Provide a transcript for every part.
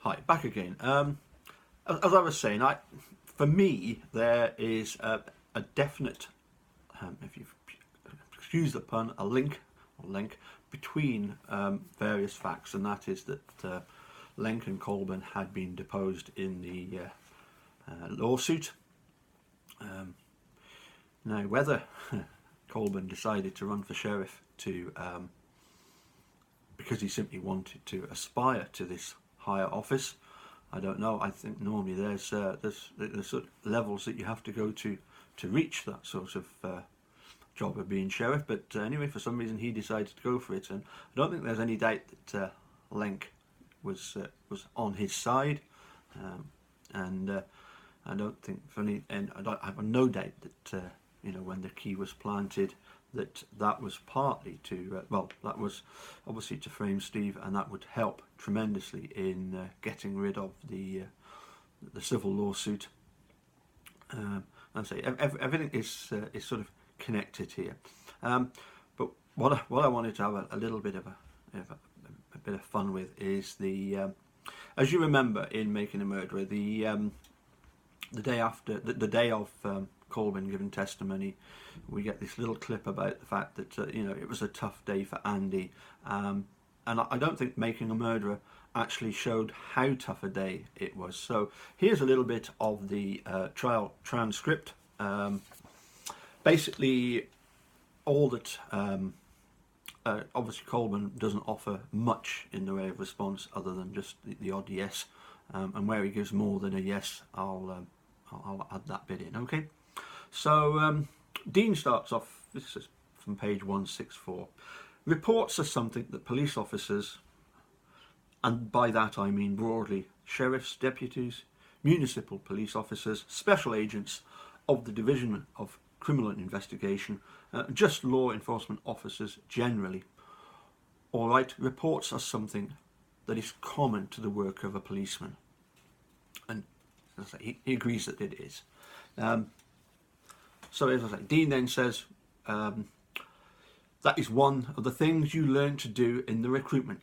Hi, back again. As I was saying, for me, there is a definite, if you excuse the pun, a link between various facts, and that is that Lenk and Colburn had been deposed in the lawsuit. Now, whether Colburn decided to run for sheriff because he simply wanted to aspire to this higher office, I don't know. I think normally there's sort of levels that you have to go to reach that sort of job of being sheriff. But anyway, for some reason he decided to go for it, and I don't think there's any doubt that Lenk was on his side, and I don't think and I have no doubt that when the key was planted, that was partly to that was obviously to frame Steve, and that would help tremendously in getting rid of the civil lawsuit. I say everything is sort of connected here, but what I wanted to have a little bit of a bit of fun with is as you remember in Making a Murderer, the day after the day of Colburn giving testimony, we get this little clip about the fact that it was a tough day for Andy, and I don't think Making a Murderer actually showed how tough a day it was. So here's a little bit of the trial transcript. Basically, all that obviously Colburn doesn't offer much in the way of response other than just the odd yes, and where he gives more than a yes, I'll add that bit in. Okay. So Dean starts off, this is from page 164. Reports are something that police officers, and by that I mean broadly sheriffs, deputies, municipal police officers, special agents of the Division of Criminal Investigation, just law enforcement officers generally. All right, reports are something that is common to the work of a policeman. And as I say, he agrees that it is. So as I say, Dean then says, that is one of the things you learn to do in the recruitment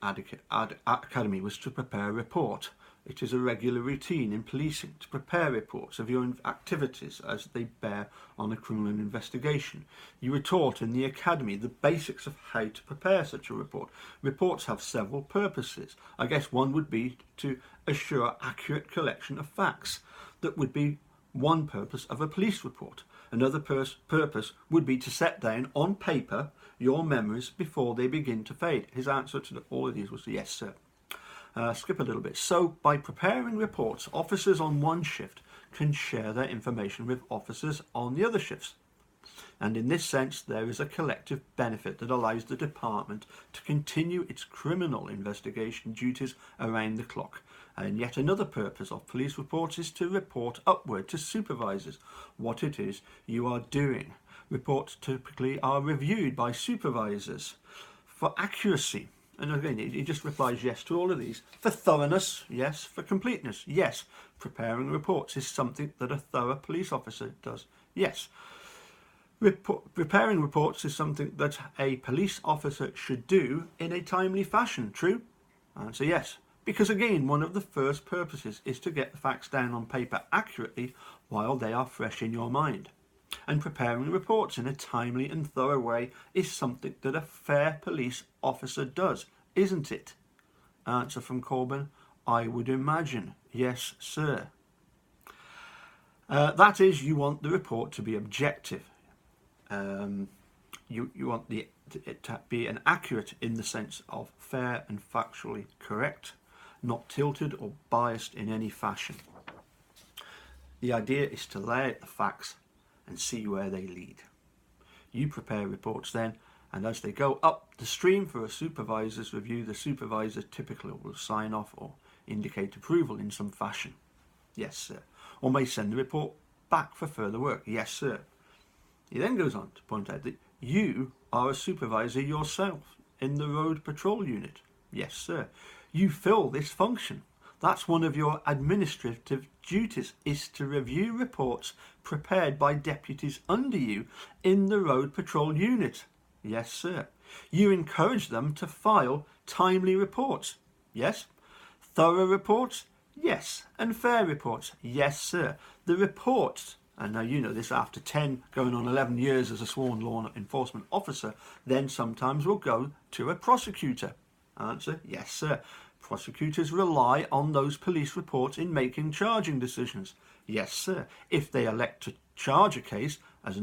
academy, was to prepare a report. It is a regular routine in policing to prepare reports of your activities as they bear on a criminal investigation. You were taught in the academy the basics of how to prepare such a report. Reports have several purposes. I guess one would be to assure accurate collection of facts. That would be one purpose of a police report. Another purpose would be to set down on paper your memories before they begin to fade. His answer to all of these was yes, sir. Skip a little bit. So by preparing reports, officers on one shift can share their information with officers on the other shifts. And in this sense, there is a collective benefit that allows the department to continue its criminal investigation duties around the clock. And yet another purpose of police reports is to report upward to supervisors what it is you are doing. Reports typically are reviewed by supervisors for accuracy. And again, he just replies yes to all of these. For thoroughness, yes. For completeness, yes. Preparing reports is something that a thorough police officer does, yes. Preparing reports is something that a police officer should do in a timely fashion, true? Answer yes. Because again, one of the first purposes is to get the facts down on paper accurately while they are fresh in your mind. And preparing reports in a timely and thorough way is something that a fair police officer does, isn't it? Answer from Colburn, I would imagine. Yes, sir. That is, you want the report to be objective. You want it to be an accurate in the sense of fair and factually correct, not tilted or biased in any fashion. The idea is to lay out the facts and see where they lead. You prepare reports then, and as they go up the stream for a supervisor's review, the supervisor typically will sign off or indicate approval in some fashion. Yes, sir. Or may send the report back for further work. Yes, sir. He then goes on to point out that you are a supervisor yourself in the road patrol unit. Yes, sir. You fill this function. That's one of your administrative duties, is to review reports prepared by deputies under you in the road patrol unit. Yes, sir. You encourage them to file timely reports. Yes. Thorough reports. Yes. And fair reports? Yes, sir. The reports, and now you know this after 10 going on 11 years as a sworn law enforcement officer, then sometimes will go to a prosecutor. Answer, yes, sir. Prosecutors rely on those police reports in making charging decisions. Yes, sir. If they elect to charge a case, as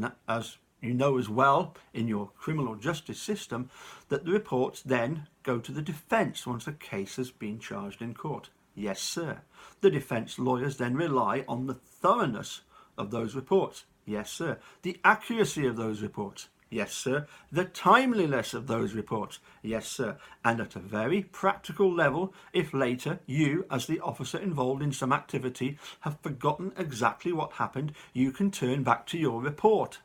you know as well in your criminal justice system, that the reports then go to the defence once the case has been charged in court. Yes, sir. The defence lawyers then rely on the thoroughness of those reports. Yes, sir. The accuracy of those reports. Yes, sir. The timeliness of those reports. Yes, sir. And at a very practical level, if later you, as the officer involved in some activity, have forgotten exactly what happened, you can turn back to your report.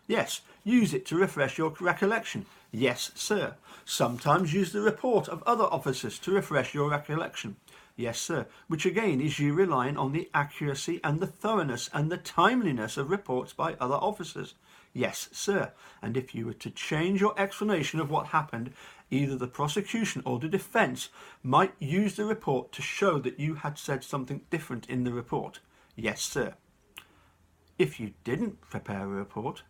Yes, use it to refresh your recollection. Yes, sir. Sometimes use the report of other officers to refresh your recollection. Yes, sir. Which again is you relying on the accuracy and the thoroughness and the timeliness of reports by other officers. Yes, sir. And if you were to change your explanation of what happened, either the prosecution or the defence might use the report to show that you had said something different in the report. Yes, sir. If you didn't prepare a report,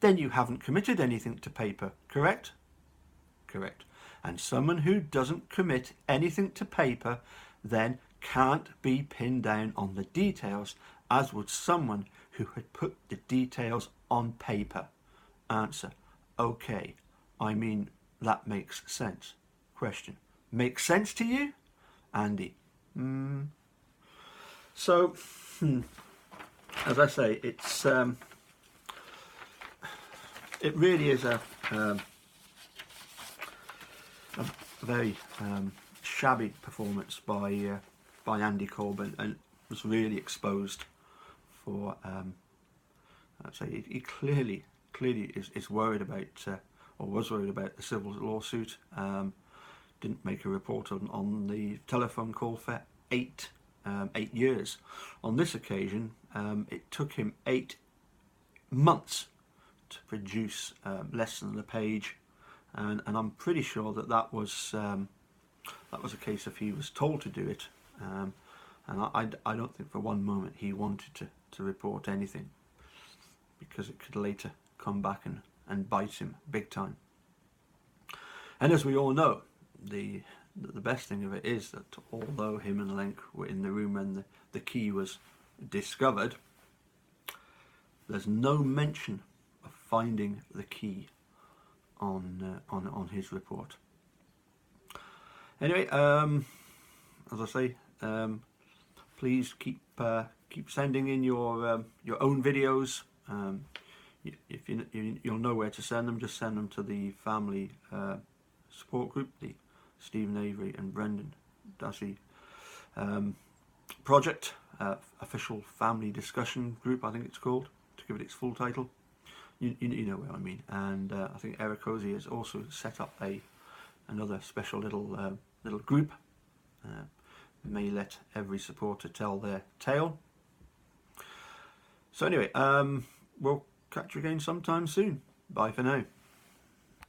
then you haven't committed anything to paper, correct? Correct. And someone who doesn't commit anything to paper then can't be pinned down on the details, as would someone who had put the details on paper. Answer, okay. I mean, that makes sense. Question, makes sense to you? Andy, So, as I say, it really is a very shabby performance by Andy Colburn, and was really exposed for. I'd say he clearly is worried about, or was worried about, the civil lawsuit. Didn't make a report on the telephone call for 8 years. On this occasion, it took him 8 months to produce less than a page, and I'm pretty sure that was a case of he was told to do it, and I don't think for one moment he wanted to report anything, because it could later come back and bite him big time. And as we all know, the best thing of it is that although him and Lenk were in the room when the key was discovered, there's no mention of finding the key on his report. Anyway, as I say, please keep sending in your own videos. If you'll know where to send them, just send them to the family support group, the Stephen Avery and Brendan Dassey project, official family discussion group, I think it's called, to give it its full title. You know what I mean. And I think Eric Hosey has also set up another special little group. May let every supporter tell their tale. So anyway, we'll catch you again sometime soon. Bye for now.